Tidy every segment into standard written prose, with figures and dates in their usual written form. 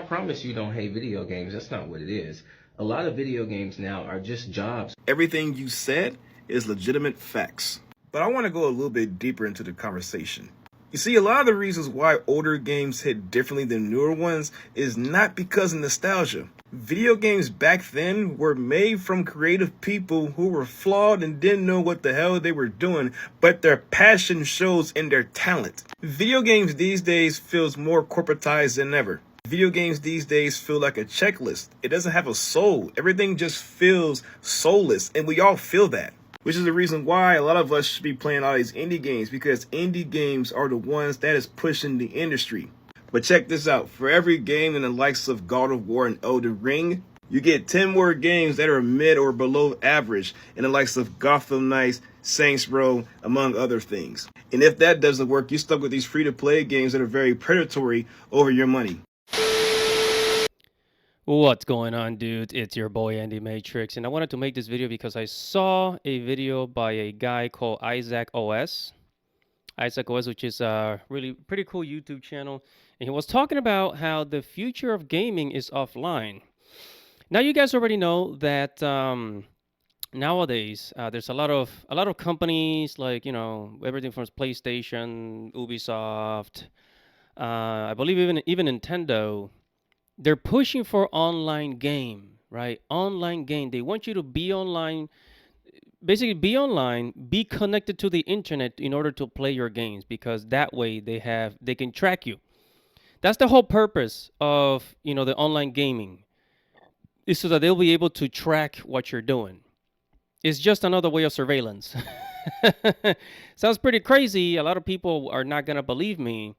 promise you don't hate video games. That's not what it is. A lot of video games now are just jobs. Everything you said is legitimate facts. But I want to go a little bit deeper into the conversation. You see, a lot of the reasons why older games hit differently than newer ones is not because of nostalgia. Video games back then were made from creative people who were flawed and didn't know what the hell they were doing, but their passion shows in their talent. Video games these days feels more corporatized than ever. Video games these days feel like a checklist. It doesn't have a soul. Everything just feels soulless, and we all feel that. Which is the reason why a lot of us should be playing all these indie games, because indie games are the ones that is pushing the industry. But check this out. For every game in the likes of God of War and Elden Ring, you get 10 more games that are mid or below average in the likes of Gotham Knights, Saints Row, among other things. And if that doesn't work, you're stuck with these free-to-play games that are very predatory over your money. What's going on, dude? It's your boy Andy Matrix, and I wanted to make this video because I saw a video by a guy called Isaac OS. Isaac OS, which is a really pretty cool YouTube channel, and he was talking about how the future of gaming is offline. Now, you guys already know that nowadays there's a lot of companies, like, you know, everything from PlayStation, Ubisoft, I believe even Nintendo. They're pushing for online game, right? Online game. They want you to be online, basically be online, be connected to the internet in order to play your games, because that way they can track you. That's the whole purpose of, you know, the online gaming, is so that they'll be able to track what you're doing. It's just another way of surveillance. Sounds pretty crazy. A lot of people are not gonna believe me.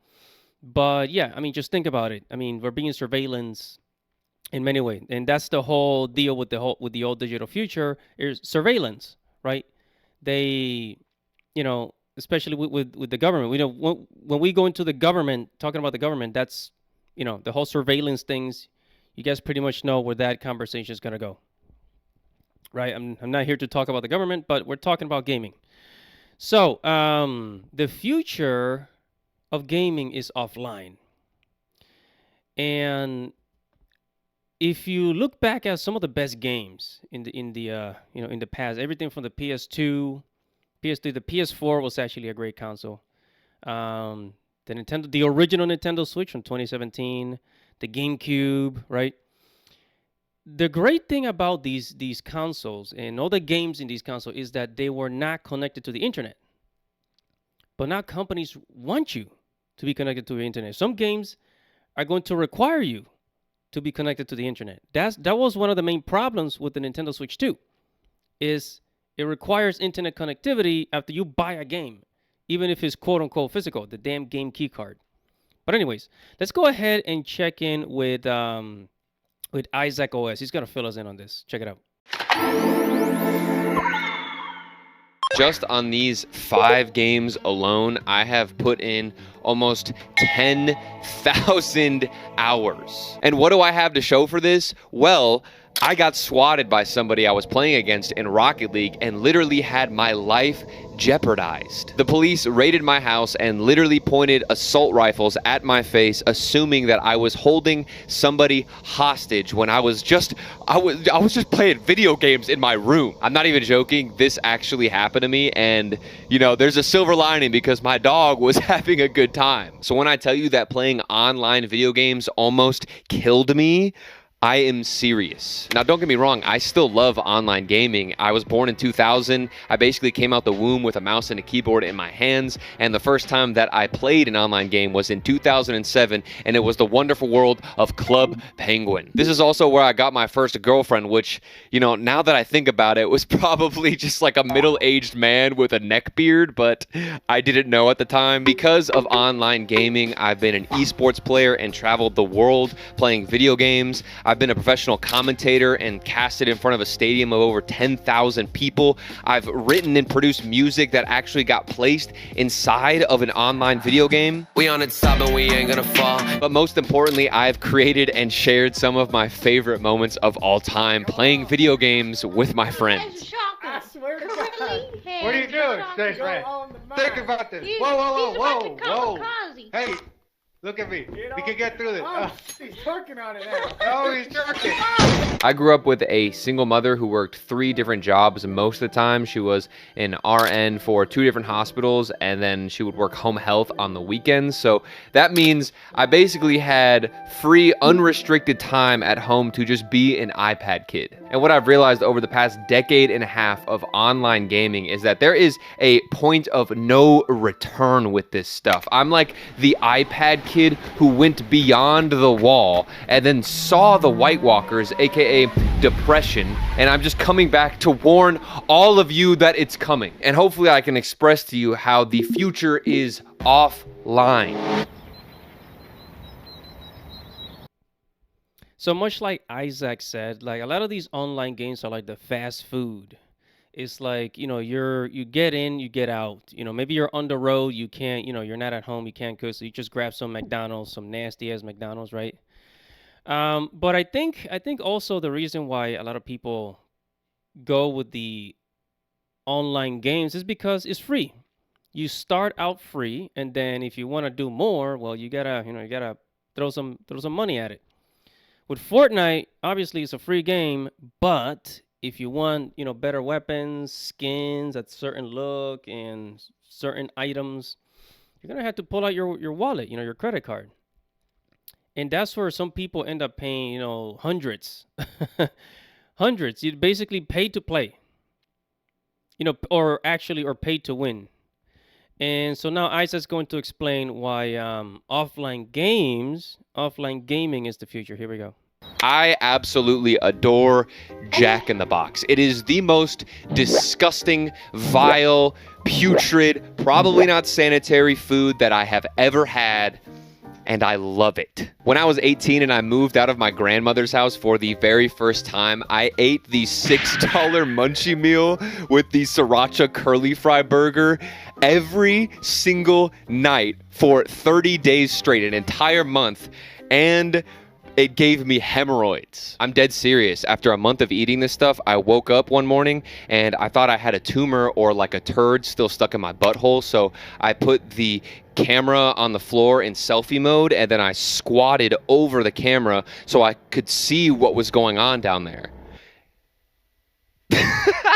But yeah, I mean, just think about it. I mean, we're being surveillance in many ways, and that's the whole deal with the old digital future is surveillance, right? They, you know, especially with the government. We know when we go into the government, talking about the government, that's, you know, the whole surveillance things. You guys pretty much know where that conversation is gonna go, right? I'm not here to talk about the government, but we're talking about gaming. So the future of gaming is offline. And if you look back at some of the best games in the past, everything from the PS2, PS3, the PS4 was actually a great console. The original Nintendo Switch from 2017, the GameCube, right? The great thing about these consoles and all the games in these consoles is that they were not connected to the internet. But now companies want you to be connected to the internet. Some games are going to require you to be connected to the internet. That was one of the main problems with the Nintendo Switch 2, is it requires internet connectivity after you buy a game, even if it's quote-unquote physical, the damn game key card. But anyways, let's go ahead and check in with Isaac OS. He's going to fill us in on this. Check it out. Just on these 5 games alone, I have put in almost 10,000 hours. And what do I have to show for this? Well, I got swatted by somebody I was playing against in Rocket League and literally had my life jeopardized. The police raided my house and literally pointed assault rifles at my face, assuming that I was holding somebody hostage when I was just playing video games in my room. I'm not even joking. This actually happened to me, and you know, there's a silver lining because my dog was having a good time. So when I tell you that playing online video games almost killed me, I am serious. Now, don't get me wrong, I still love online gaming. I was born in 2000. I basically came out the womb with a mouse and a keyboard in my hands, and the first time that I played an online game was in 2007, and it was the wonderful world of Club Penguin. This is also where I got my first girlfriend, which, you know, now that I think about it, was probably just like a middle-aged man with a neck beard, but I didn't know at the time. Because of online gaming, I've been an esports player and traveled the world playing video games. I've been a professional commentator and casted in front of a stadium of over 10,000 people. I've written and produced music that actually got placed inside of an online video game. We on it top and we ain't gonna fall. But most importantly, I've created and shared some of my favorite moments of all time playing video games with my friends. I swear to God. What are you doing? Stay right. Think about this. Whoa. Hey, Look at me. We can get through this. Oh, he's working on it now. Oh, he's jerking. I grew up with a single mother who worked 3 different jobs most of the time. She was an RN for 2 different hospitals, and then she would work home health on the weekends. So that means I basically had free, unrestricted time at home to just be an iPad kid. And what I've realized over the past decade and a half of online gaming is that there is a point of no return with this stuff. I'm like the iPad kid who went beyond the wall and then saw the White Walkers, aka depression, and I'm just coming back to warn all of you that it's coming. And hopefully I can express to you how the future is offline. So much like Isaac said, like a lot of these online games are like the fast food. It's like, you get in, you get out. Maybe you're on the road, you can't, you're not at home, you can't cook, so you just grab some McDonald's, some nasty ass McDonald's, right? But I think also the reason why a lot of people go with the online games is because it's free. You start out free, and then if you want to do more, well, you gotta throw some money at it. With Fortnite, obviously it's a free game, but if you want, better weapons, skins, a certain look, and certain items, you're gonna have to pull out your wallet, your credit card. And that's where some people end up paying, hundreds. Hundreds. You basically pay to play. Or pay to win. And so now Isaac's going to explain why offline gaming is the future. Here we go. I absolutely adore Jack in the Box. It is the most disgusting, vile, putrid, probably not sanitary food that I have ever had, and I love it. When I was 18 and I moved out of my grandmother's house for the very first time, I ate the $6 Munchie Meal with the Sriracha Curly Fry Burger every single night for 30 days straight, an entire month, and it gave me hemorrhoids. I'm dead serious. After a month of eating this stuff, I woke up one morning and I thought I had a tumor or like a turd still stuck in my butthole. So I put the camera on the floor in selfie mode and then I squatted over the camera so I could see what was going on down there.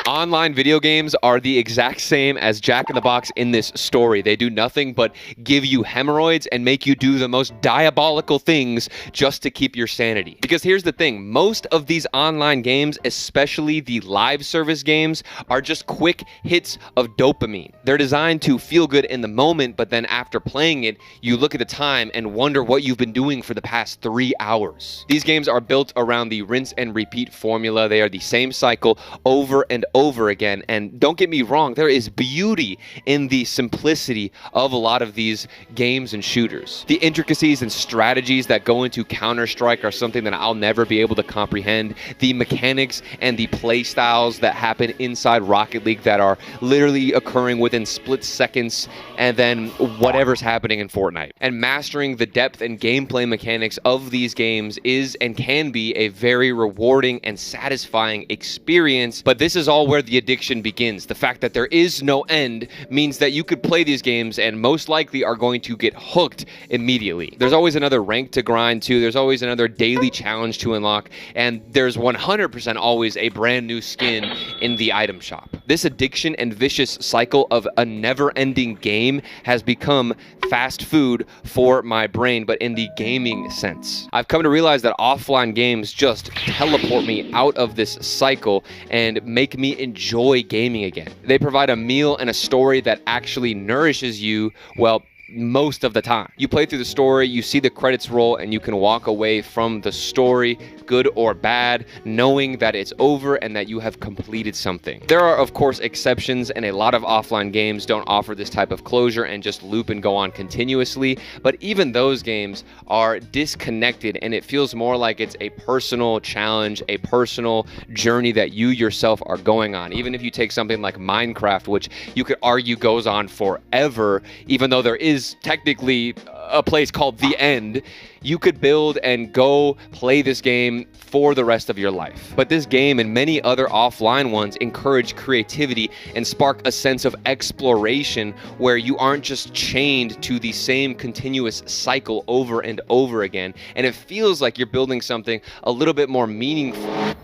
Online video games are the exact same as Jack in the Box in this story. They do nothing but give you hemorrhoids and make you do the most diabolical things just to keep your sanity. Because here's the thing, most of these online games, especially the live service games, are just quick hits of dopamine. They're designed to feel good in the moment, but then after playing it, you look at the time and wonder what you've been doing for the past 3 hours. These games are built around the rinse and repeat formula. They are the same cycle over and over again. And don't get me wrong, there is beauty in the simplicity of a lot of these games and shooters. The intricacies and strategies that go into Counter-Strike are something that I'll never be able to comprehend. The mechanics and the play styles that happen inside Rocket League that are literally occurring within split seconds, and then whatever's happening in Fortnite. And mastering the depth and gameplay mechanics of these games is and can be a very rewarding and satisfying experience, but this is all where the addiction begins. The fact that there is no end means that you could play these games and most likely are going to get hooked immediately. There's always another rank to grind to, there's always another daily challenge to unlock, and there's 100% always a brand new skin in the item shop. This addiction and vicious cycle of a never-ending game has become fast food for my brain, but in the gaming sense. I've come to realize that offline games just teleport me out of this cycle and make me enjoy gaming again. They provide a meal and a story that actually nourishes you, well, most of the time. You play through the story, you see the credits roll, and you can walk away from the story, good or bad, knowing that it's over and that you have completed something. There are, of course, exceptions, and a lot of offline games don't offer this type of closure and just loop and go on continuously, but even those games are disconnected, and it feels more like it's a personal challenge, a personal journey that you yourself are going on. Even if you take something like Minecraft, which you could argue goes on forever, even though there is technically a place called The End, you could build and go play this game for the rest of your life. But this game and many other offline ones encourage creativity and spark a sense of exploration where you aren't just chained to the same continuous cycle over and over again, and it feels like you're building something a little bit more meaningful.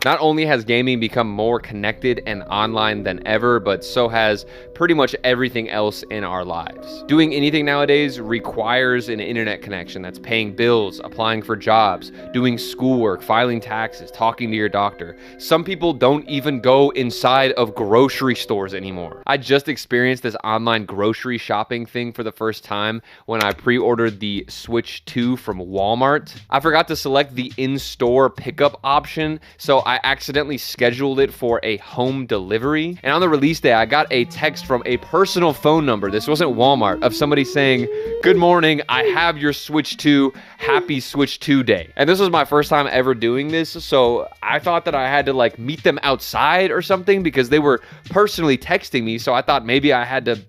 Not only has gaming become more connected and online than ever, but so has pretty much everything else in our lives. Doing anything nowadays requires an internet connection. That's paying bills, applying for jobs, doing schoolwork, filing taxes, talking to your doctor. Some people don't even go inside of grocery stores anymore. I just experienced this online grocery shopping thing for the first time when I pre-ordered the Switch 2 from Walmart. I forgot to select the in-store pickup option, so I accidentally scheduled it for a home delivery. And on the release day, I got a text from a personal phone number, this wasn't Walmart, of somebody saying, "Good morning, I have your Switch 2, happy Switch 2 day." And this was my first time ever doing this, so I thought that I had to like meet them outside or something because they were personally texting me, so I thought maybe I had to,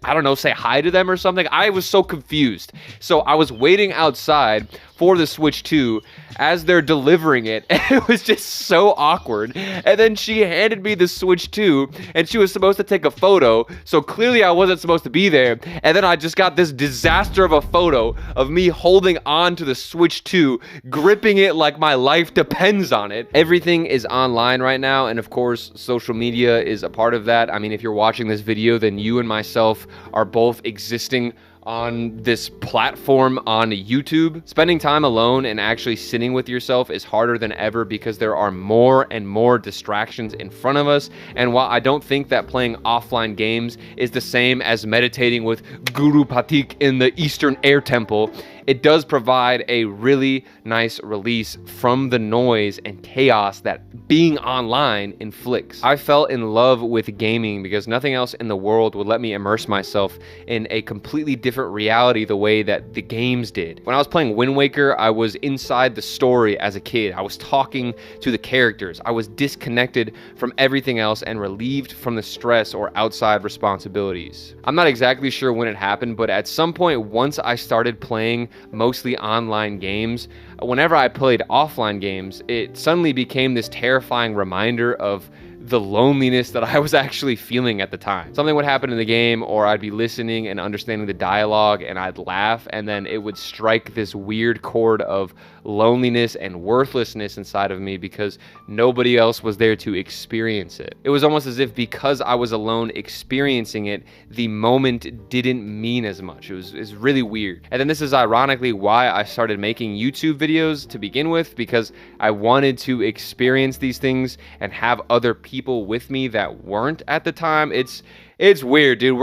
I don't know, say hi to them or something. I was so confused. So I was waiting outside for the Switch 2 as they're delivering it, and it was just so awkward. And then she handed me the Switch 2, and she was supposed to take a photo, so clearly I wasn't supposed to be there. And then I just got this disaster of a photo of me holding on to the Switch 2, gripping it like my life depends on it. Everything is online right now, and of course, social media is a part of that. I mean, if you're watching this video, then you and myself are both existing on this platform on YouTube. Spending time alone and actually sitting with yourself is harder than ever because there are more and more distractions in front of us. And while I don't think that playing offline games is the same as meditating with Guru Patik in the Eastern Air Temple, it does provide a really nice release from the noise and chaos that being online inflicts. I fell in love with gaming because nothing else in the world would let me immerse myself in a completely different reality the way that the games did. When I was playing Wind Waker, I was inside the story as a kid. I was talking to the characters. I was disconnected from everything else and relieved from the stress or outside responsibilities. I'm not exactly sure when it happened, but at some point, once I started playing mostly online games, whenever I played offline games, it suddenly became this terrifying reminder of the loneliness that I was actually feeling at the time. Something would happen in the game, or I'd be listening and understanding the dialogue and I'd laugh, and then it would strike this weird chord of loneliness and worthlessness inside of me because nobody else was there to experience it. It was almost as if because I was alone experiencing it, the moment didn't mean as much. It was really weird. And then this is ironically why I started making YouTube videos to begin with, because I wanted to experience these things and have other people with me that weren't at the time. It's weird, dude.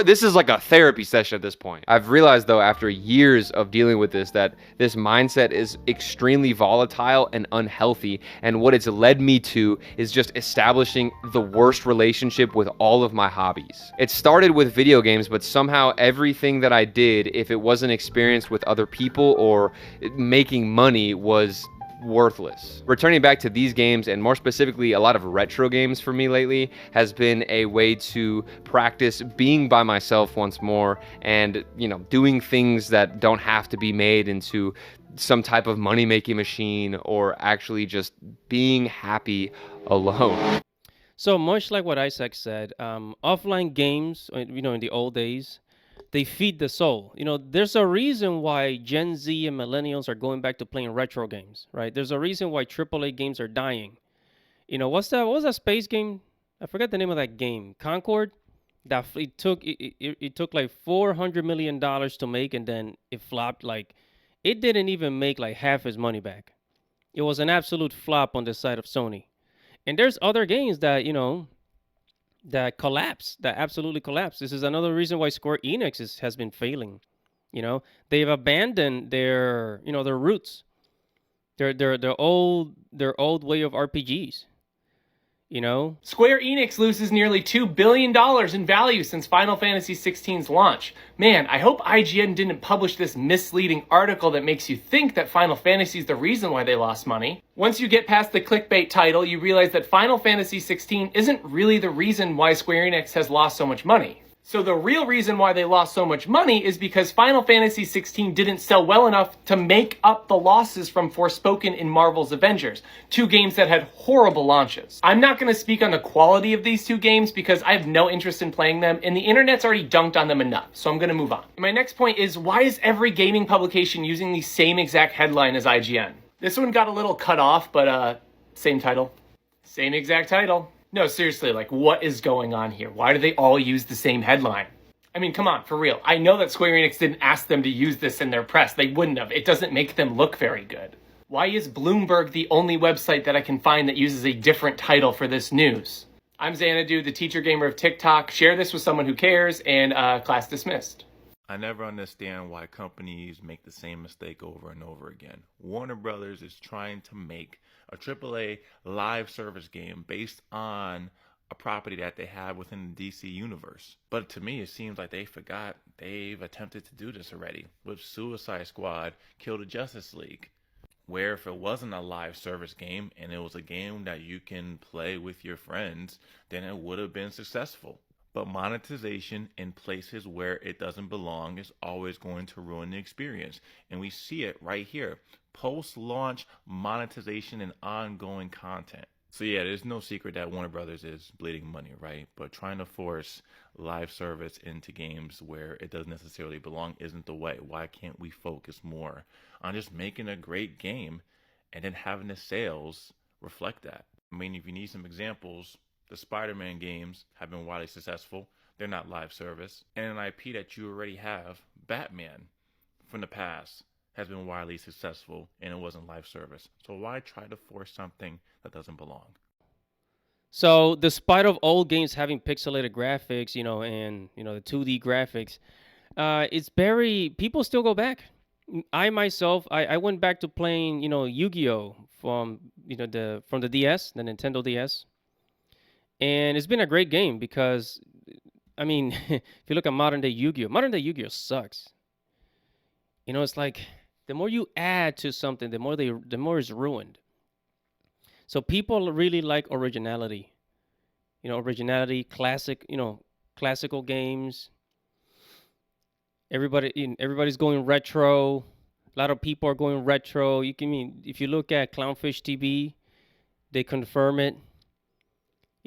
This is like a therapy session at this point. I've realized though, after years of dealing with this, that this mindset is extremely volatile and unhealthy. And what it's led me to is just establishing the worst relationship with all of my hobbies. It started with video games, but somehow everything that I did, if it wasn't experienced with other people or making money, was worthless. Returning back to these games, and more specifically a lot of retro games for me lately, has been a way to practice being by myself once more and, doing things that don't have to be made into some type of money-making machine, or actually just being happy alone. So much like what Isaac said, offline games, in the old days, they feed the soul. There's a reason why Gen Z and millennials are going back to playing retro games, right? There's a reason why AAA games are dying. What was that space game? I forgot the name of that game. Concord? That it took like $400 million to make, and then it flopped. Like, it didn't even make like half his money back. It was an absolute flop on the side of Sony. And there's other games that, that absolutely collapsed. This is another reason why Square Enix has been failing. They've abandoned their roots, their old way of RPGs. Square Enix loses nearly $2 billion in value since Final Fantasy XVI's launch. Man, I hope IGN didn't publish this misleading article that makes you think that Final Fantasy is the reason why they lost money. Once you get past the clickbait title, you realize that Final Fantasy XVI isn't really the reason why Square Enix has lost so much money. So the real reason why they lost so much money is because Final Fantasy XVI didn't sell well enough to make up the losses from Forspoken and Marvel's Avengers, two games that had horrible launches. I'm not going to speak on the quality of these two games because I have no interest in playing them, and the internet's already dunked on them enough, so I'm going to move on. My next point is, why is every gaming publication using the same exact headline as IGN? This one got a little cut off, but same title. Same exact title. No, seriously, like, what is going on here? Why do they all use the same headline? I mean, come on, for real. I know that Square Enix didn't ask them to use this in their press. They wouldn't have. It doesn't make them look very good. Why is Bloomberg the only website that I can find that uses a different title for this news? I'm Xanadu, the teacher gamer of TikTok. Share this with someone who cares, and class dismissed. I never understand why companies make the same mistake over and over again. Warner Brothers is trying to make a AAA live service game based on a property that they have within the DC universe. But to me, it seems like they forgot they've attempted to do this already with Suicide Squad, Kill the Justice League, where if it wasn't a live service game and it was a game that you can play with your friends, then it would have been successful. But monetization in places where it doesn't belong is always going to ruin the experience. And we see it right here. Post-launch monetization and ongoing content. So yeah, there's no secret that Warner Brothers is bleeding money, right? But trying to force live service into games where it doesn't necessarily belong isn't the way. Why can't we focus more on just making a great game and then having the sales reflect that? I mean, if you need some examples, the Spider-Man games have been widely successful. They're not live service. And an IP that you already have, Batman, from the past, has been widely successful and it wasn't live service. So why try to force something that doesn't belong? So despite of old games having pixelated graphics, and the 2D graphics, it's very, people still go back. I myself, I went back to playing, Yu-Gi-Oh from the DS, the Nintendo DS. And it's been a great game because, I mean, if you look at modern day Yu-Gi-Oh sucks. It's like the more you add to something, the more it's ruined. So people really like originality. Classical games. Everybody's going retro. A lot of people are going retro. If you look at Clownfish TV, they confirm it.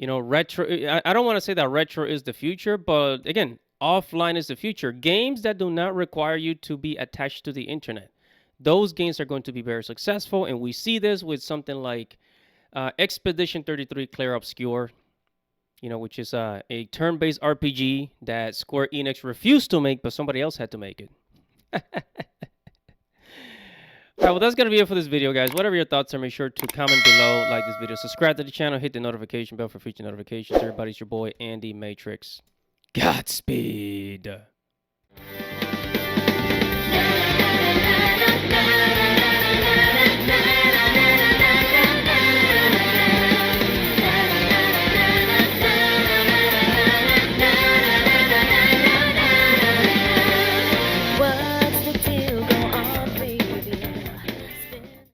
Retro, I don't want to say that retro is the future, but again, offline is the future. Games that do not require you to be attached to the internet, those games are going to be very successful. And we see this with something like Expedition 33 Clair Obscur, which is a turn-based RPG that Square Enix refused to make, but somebody else had to make it. All right, well, that's going to be it for this video, guys. Whatever your thoughts are, make sure to comment below, like this video, subscribe to the channel, hit the notification bell for future notifications. Everybody's your boy, Andy Matrix. Godspeed.